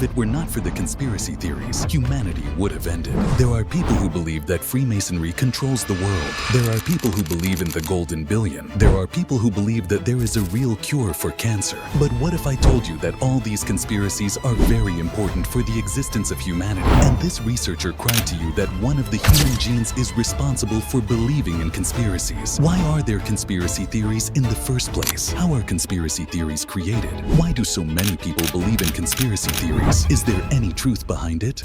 if it were not for the conspiracy theories, humanity would have ended. There are people who believe that Freemasonry controls the world. There are people who believe in the golden billion. There are people who believe that there is a real cure for cancer. But what if I told you that all these conspiracies are very important for the existence of humanity? And this researcher cried to you that one of the human genes is responsible for believing in conspiracies. Why are there conspiracy theories in the first place? How are conspiracy theories created? Why do so many people believe in conspiracy theories? Is there any truth behind it?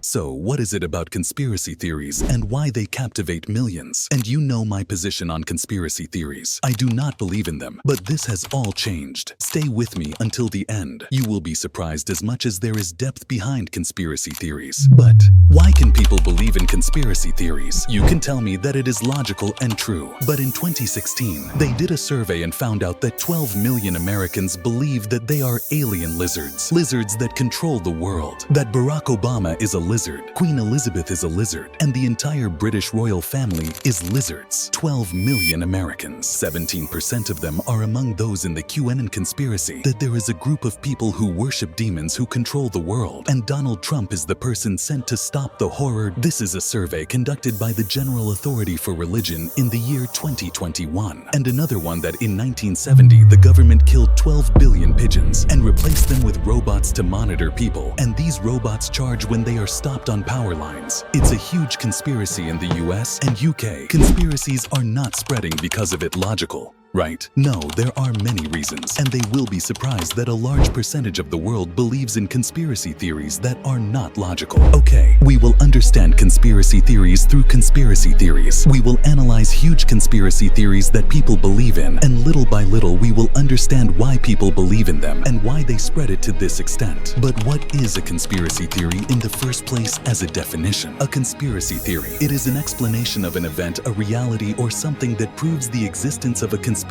So, what is it about conspiracy theories and why they captivate millions? And you know my position on conspiracy theories. I do not believe in them, but this has all changed. Stay with me until the end. You will be surprised as much as there is depth behind conspiracy theories. But why can people believe in conspiracy theories? You can tell me that it is logical and true. But in 2016, they did a survey and found out that 12 million Americans believe that they are alien lizards. Lizards that control the world. That Barack Obama is a lizard, Queen Elizabeth is a lizard, and the entire British royal family is lizards. 12 million Americans. 17% of them are among those in the QAnon conspiracy that there is a group of people who worship demons who control the world, and Donald Trump is the person sent to stop the horror. This is a survey conducted by the General Authority for Religion in the year 2021, and another one that in 1970 the government killed 12 billion pigeons and replaced them with robots to monitor people, and these robots charge when they are stopped on power lines. It's a huge conspiracy in the US and UK. Conspiracies are not spreading because of it logical. Right? No, there are many reasons, and they will be surprised that a large percentage of the world believes in conspiracy theories that are not logical. Okay, we will understand conspiracy theories through conspiracy theories. We will analyze huge conspiracy theories that people believe in, and little by little we will understand why people believe in them and why they spread it to this extent. But what is a conspiracy theory in the first place as a definition? A conspiracy theory. It is an explanation of an event, a reality, or something that proves the existence of a conspiracy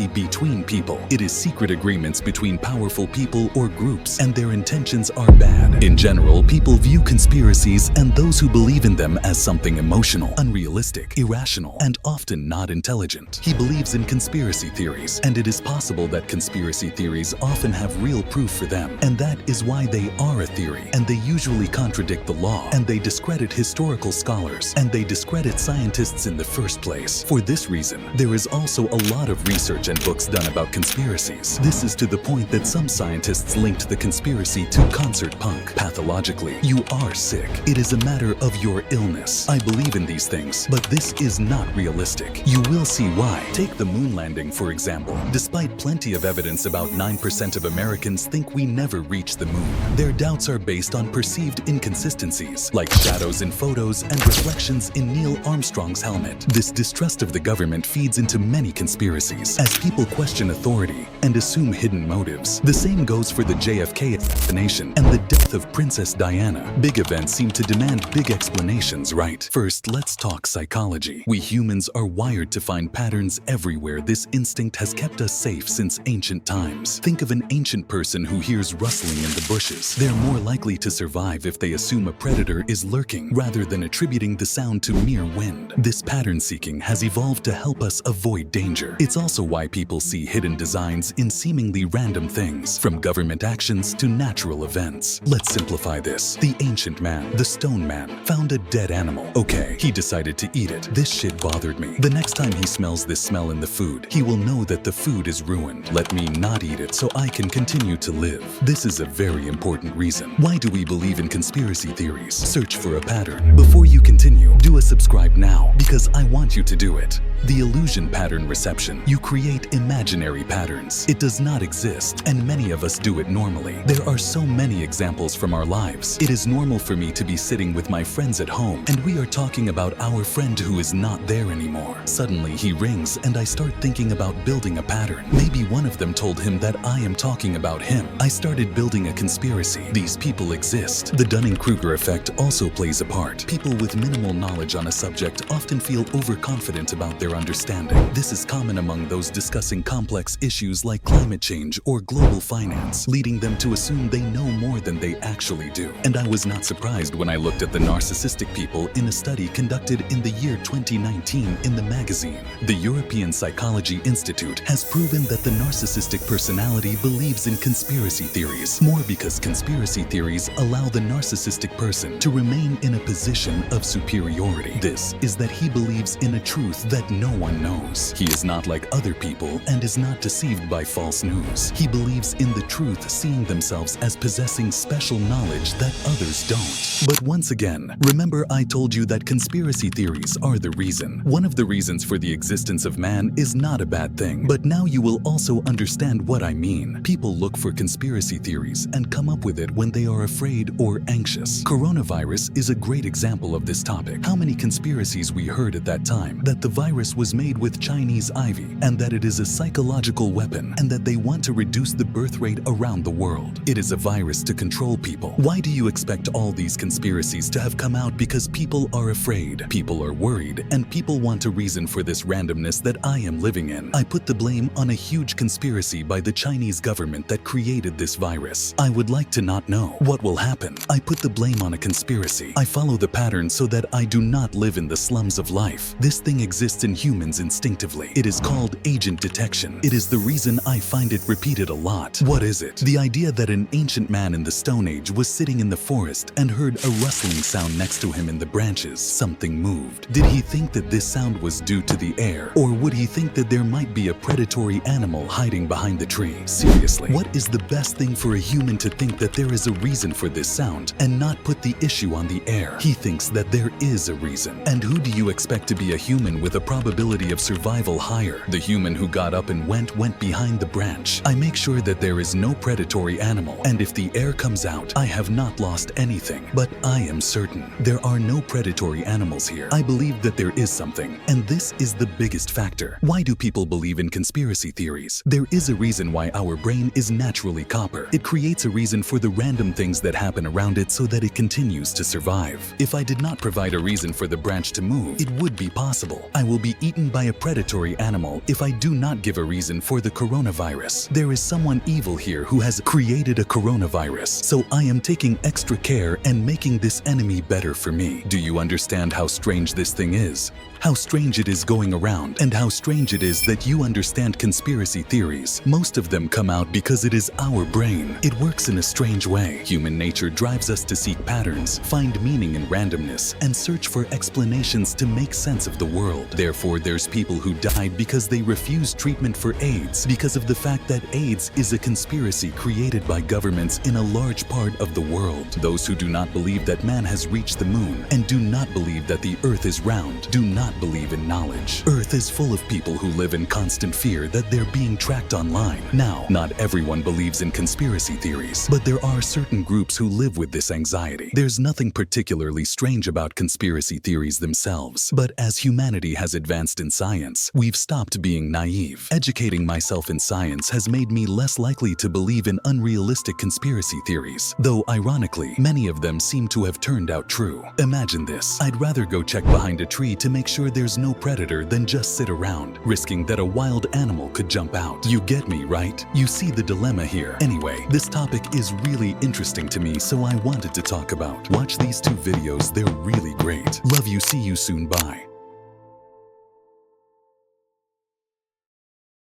between people. It is secret agreements between powerful people or groups, and their intentions are bad. In general, people view conspiracies and those who believe in them as something emotional, unrealistic, irrational, and often not intelligent. He believes in conspiracy theories, and it is possible that conspiracy theories often have real proof for them, and that is why they are a theory, and they usually contradict the law, and they discredit historical scholars, and they discredit scientists in the first place. For this reason, there is also a lot of research and books done about conspiracies. This is to the point that some scientists linked the conspiracy to concert punk. Pathologically, you are sick. It is a matter of your illness. I believe in these things, but this is not realistic. You will see why. Take the moon landing, for example. Despite plenty of evidence, about 9% of Americans think we never reached the moon. Their doubts are based on perceived inconsistencies, like shadows in photos and reflections in Neil Armstrong's helmet. This distrust of the government feeds into many conspiracies, as people question authority and assume hidden motives. The same goes for the JFK assassination and the death of Princess Diana. Big events seem to demand big explanations, right? First, let's talk psychology. We humans are wired to find patterns everywhere. This instinct has kept us safe since ancient times. Think of an ancient person who hears rustling in the bushes. They're more likely to survive if they assume a predator is lurking, rather than attributing the sound to mere wind. This pattern seeking has evolved to help us avoid danger. It's also why people see hidden designs in seemingly random things, from government actions to natural events. Let's simplify this. The ancient man, the stone man, found a dead animal. Okay, he decided to eat it. This shit bothered me. The next time he smells this smell in the food, he will know that the food is ruined. Let me not eat it so I can continue to live. This is a very important reason. Why do we believe in conspiracy theories? Search for a pattern. Before you continue, do a subscribe now, because I want you to do it. The illusion pattern reception. You create imaginary patterns. It does not exist, and many of us do it normally. There are so many examples from our lives. It is normal for me to be sitting with my friends at home, and we are talking about our friend who is not there anymore. Suddenly he rings, and I start thinking about building a pattern. Maybe one of them told him that I am talking about him. I started building a conspiracy. These people exist. The Dunning-Kruger effect also plays a part. People with minimal knowledge on a subject often feel overconfident about their understanding. This is common among among those discussing complex issues like climate change or global finance, leading them to assume they know more than they actually do. And I was not surprised when I looked at the narcissistic people in a study conducted in the year 2019 in the magazine. The European Psychology Institute has proven that the narcissistic personality believes in conspiracy theories, more because conspiracy theories allow the narcissistic person to remain in a position of superiority. This is that he believes in a truth that no one knows. He is not like other people and is not deceived by false news. He believes in the truth, seeing themselves as possessing special knowledge that others don't. But once again, remember I told you that conspiracy theories are the reason. One of the reasons for the existence of man is not a bad thing, but now you will also understand what I mean. People look for conspiracy theories and come up with it when they are afraid or anxious. Coronavirus is a great example of this topic. How many conspiracies we heard at that time, that the virus was made with Chinese ivy and that it is a psychological weapon and that they want to reduce the birth rate around the world. It is a virus to control people. Why do you expect all these conspiracies to have come out? Because people are afraid, people are worried, and people want a reason for this randomness that I am living in. I put the blame on a huge conspiracy by the Chinese government that created this virus. I would like to not know what will happen. I put the blame on a conspiracy. I follow the pattern so that I do not live in the slums of life. This thing exists in humans instinctively. It is called agent detection. It is the reason I find it repeated a lot. What is it? The idea that an ancient man in the Stone Age was sitting in the forest and heard a rustling sound next to him in the branches. Something moved. Did he think that this sound was due to the air? Or would he think that there might be a predatory animal hiding behind the tree? Seriously, what is the best thing for a human to think that there is a reason for this sound and not put the issue on the air? He thinks that there is a reason. And who do you expect to be a human with a probability of survival higher? The human who got up and went behind the branch. I make sure that there is no predatory animal, and if the air comes out, I have not lost anything. But I am certain there are no predatory animals here. I believe that there is something, and this is the biggest factor. Why do people believe in conspiracy theories? There is a reason why our brain is naturally copper. It creates a reason for the random things that happen around it so that it continues to survive. If I did not provide a reason for the branch to move, it would be possible. I will be eaten by a predatory animal if I do not give a reason for the coronavirus. There is someone evil here who has created a coronavirus, so I am taking extra care and making this enemy better for me. Do you understand how strange this thing is? How strange it is going around, and how strange it is that you understand conspiracy theories. Most of them come out because it is our brain. It works in a strange way. Human nature drives us to seek patterns, find meaning in randomness, and search for explanations to make sense of the world. Therefore, there's people who died because they refused treatment for AIDS, because of the fact that AIDS is a conspiracy created by governments in a large part of the world. Those who do not believe that man has reached the moon and do not believe that the earth is round do not believe in knowledge. Earth is full of people who live in constant fear that they're being tracked online. Now, not everyone believes in conspiracy theories, but there are certain groups who live with this anxiety. There's nothing particularly strange about conspiracy theories themselves, but as humanity has advanced in science, we've stopped being naive. Educating myself in science has made me less likely to believe in unrealistic conspiracy theories, though ironically, many of them seem to have turned out true. Imagine this. I'd rather go check behind a tree to make sure there's no predator than just sit around, risking that a wild animal could jump out. You get me, right? You see the dilemma here. Anyway, this topic is really interesting to me, so I wanted to talk about. Watch these two videos, they're really great. Love you, see you soon, bye.